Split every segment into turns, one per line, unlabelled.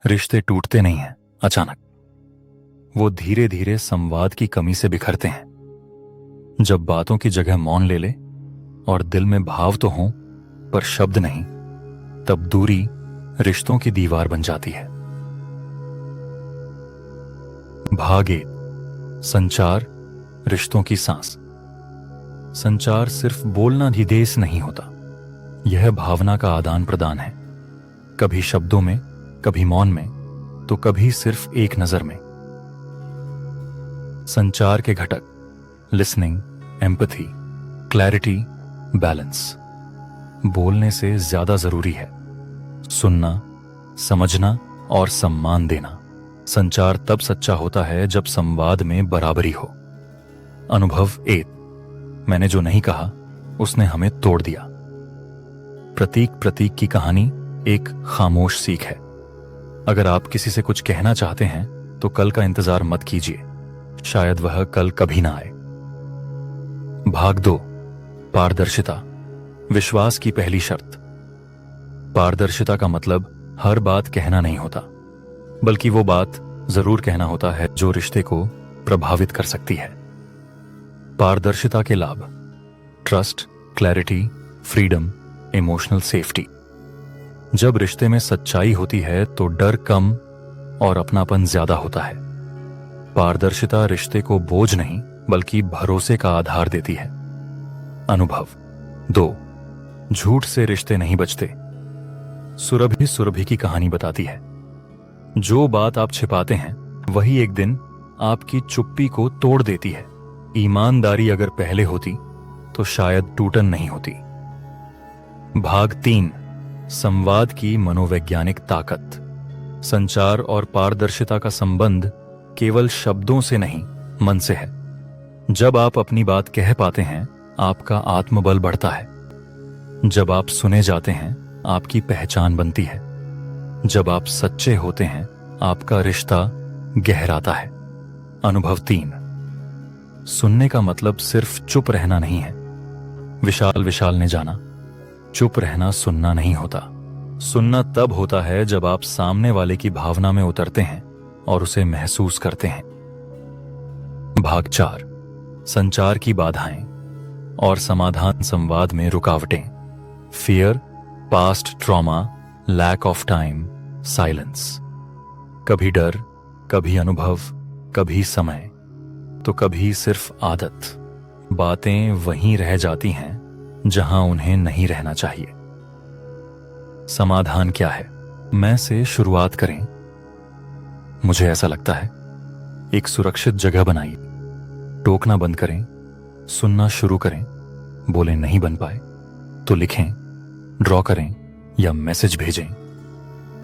रिश्ते टूटते नहीं हैं अचानक, वो धीरे धीरे संवाद की कमी से बिखरते हैं। जब बातों की जगह मौन ले ले और दिल में भाव तो हों पर शब्द नहीं, तब दूरी रिश्तों की दीवार बन जाती है। भाग 1, संचार रिश्तों की सांस। संचार सिर्फ बोलना निदेश नहीं होता, यह भावना का आदान प्रदान है। कभी शब्दों में, कभी मौन में, तो कभी सिर्फ एक नजर में। संचार के घटक लिसनिंग, एम्पैथी, क्लैरिटी, बैलेंस। बोलने से ज्यादा जरूरी है सुनना, समझना और सम्मान देना। संचार तब सच्चा होता है जब संवाद में बराबरी हो। अनुभव 1, मैंने जो नहीं कहा उसने हमें तोड़ दिया। प्रतीक प्रतीक की कहानी एक खामोश सीख है। अगर आप किसी से कुछ कहना चाहते हैं तो कल का इंतजार मत कीजिए, शायद वह कल कभी ना आए। भाग 2, पारदर्शिता विश्वास की पहली शर्त। पारदर्शिता का मतलब हर बात कहना नहीं होता, बल्कि वो बात जरूर कहना होता है जो रिश्ते को प्रभावित कर सकती है। पारदर्शिता के लाभ: trust, clarity, freedom, emotional safety. जब रिश्ते में सच्चाई होती है तो डर कम और अपनापन ज्यादा होता है। पारदर्शिता रिश्ते को बोझ नहीं बल्कि भरोसे का आधार देती है। अनुभव 2, झूठ से रिश्ते नहीं बचते। सुरभि सुरभि की कहानी बताती है, जो बात आप छिपाते हैं वही एक दिन आपकी चुप्पी को तोड़ देती है। ईमानदारी अगर पहले होती तो शायद टूटन नहीं होती। भाग 3, संवाद की मनोवैज्ञानिक ताकत। संचार और पारदर्शिता का संबंध केवल शब्दों से नहीं, मन से है। जब आप अपनी बात कह पाते हैं, आपका आत्मबल बढ़ता है। जब आप सुने जाते हैं, आपकी पहचान बनती है। जब आप सच्चे होते हैं, आपका रिश्ता गहराता है। अनुभव 3, सुनने का मतलब सिर्फ चुप रहना नहीं है। विशाल विशाल ने जाना, चुप रहना सुनना नहीं होता। सुनना तब होता है जब आप सामने वाले की भावना में उतरते हैं और उसे महसूस करते हैं। भाग 4, संचार की बाधाएं और समाधान। संवाद में रुकावटें: fear, past trauma, lack of time, silence. कभी डर, कभी अनुभव, कभी समय, तो कभी सिर्फ आदत। बातें वहीं रह जाती हैं जहां उन्हें नहीं रहना चाहिए। समाधान क्या है? मैं से शुरुआत करें। मुझे ऐसा लगता है, एक सुरक्षित जगह बनाइए। टोकना बंद करें, सुनना शुरू करें। बोले नहीं बन पाए तो लिखें, ड्रॉ करें या मैसेज भेजें।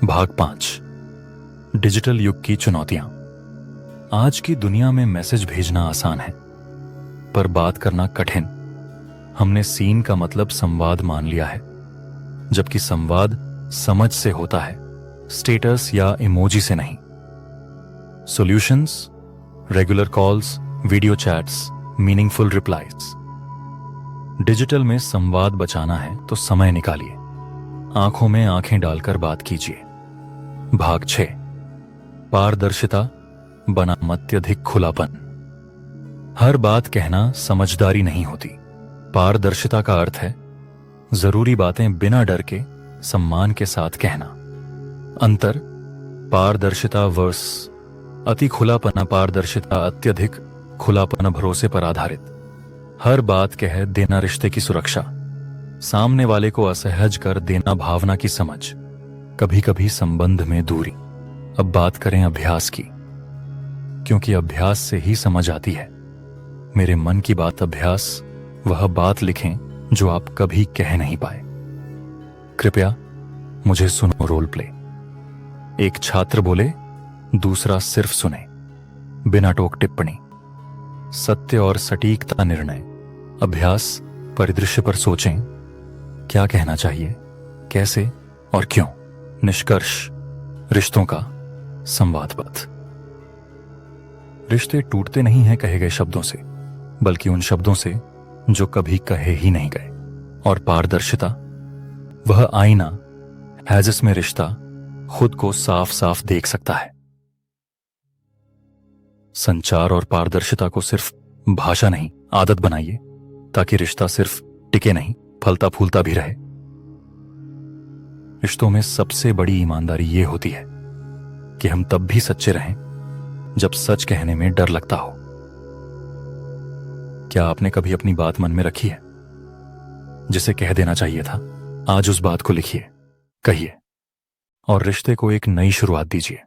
भाग 5, डिजिटल युग की चुनौतियां। आज की दुनिया में मैसेज भेजना आसान है, पर बात करना कठिन। हमने सीन का मतलब संवाद मान लिया है, जबकि संवाद समझ से होता है, स्टेटस या इमोजी से नहीं। Solutions: regular calls, video chats, meaningful replies. Digital में संवाद बचाना है तो समय निकालिए, आंखों में आंखें डालकर बात कीजिए। भाग 6, पारदर्शिता बनाम अत्यधिक खुलापन। हर बात कहना समझदारी नहीं होती। पारदर्शिता का अर्थ है जरूरी बातें बिना डर के सम्मान के साथ कहना। अंतर: पारदर्शिता वर्स अति खुलापना, पारदर्शिता अत्यधिक खुलापना, भरोसे पर आधारित। हर बात कह देना रिश्ते की सुरक्षा, सामने वाले को असहज कर देना भावना की समझ, कभी कभी संबंध में दूरी। अब बात करें अभ्यास की, क्योंकि अभ्यास से ही समझ आती है। मेरे मन की बात अभ्यास: वह बात लिखें जो आप कभी कह नहीं पाए। कृपया मुझे सुनो रोल प्ले। एक छात्र बोले, दूसरा सिर्फ सुने, बिना टोक टिप्पणी। सत्य और सटीकता निर्णय। अभ्यास: परिदृश्य पर सोचें, क्या कहना चाहिए, कैसे और क्यों। निष्कर्ष: रिश्तों का संवाद पथ। रिश्ते टूटते नहीं हैं कहे गए शब्दों से, बल्कि उन शब्दों से जो कभी कहे ही नहीं गए। और पारदर्शिता, वह आईना है जिसमें रिश्ता खुद को साफ साफ देख सकता है। संचार और पारदर्शिता को सिर्फ भाषा नहीं, आदत बनाइए, ताकि रिश्ता सिर्फ टिके नहीं, फलता फूलता भी रहे। रिश्तों में सबसे बड़ी ईमानदारी ये होती है कि हम तब भी सच्चे रहें जब सच कहने में डर लगता हो। क्या आपने कभी अपनी बात मन में रखी है जिसे कह देना चाहिए था? आज उस बात को लिखिए, कहिए और रिश्ते को एक नई शुरुआत दीजिए।